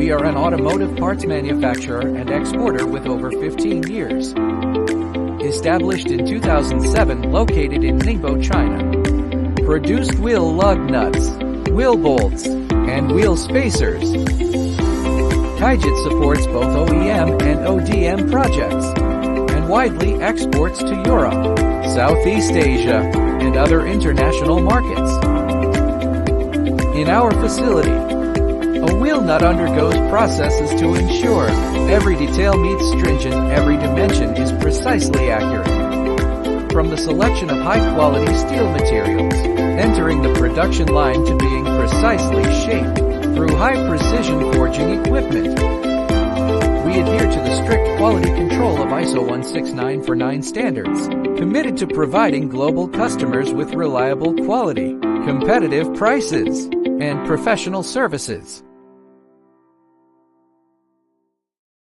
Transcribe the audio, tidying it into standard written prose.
We are an automotive parts manufacturer and exporter with over 15 years. Established in 2007, located in Ningbo, China. Produced wheel lug nuts, wheel bolts, and wheel spacers. Kaijit supports both OEM and ODM projects, and widely exports to Europe, Southeast Asia, and other international markets. In our facility, a wheel nut undergoes processes to ensure every detail meets stringent, every dimension is precisely accurate. From the selection of high-quality steel materials, entering the production line to being precisely shaped through high-precision forging equipment. We adhere to the strict quality control of ISO 16949 standards, committed to providing global customers with reliable quality, competitive prices, and professional services.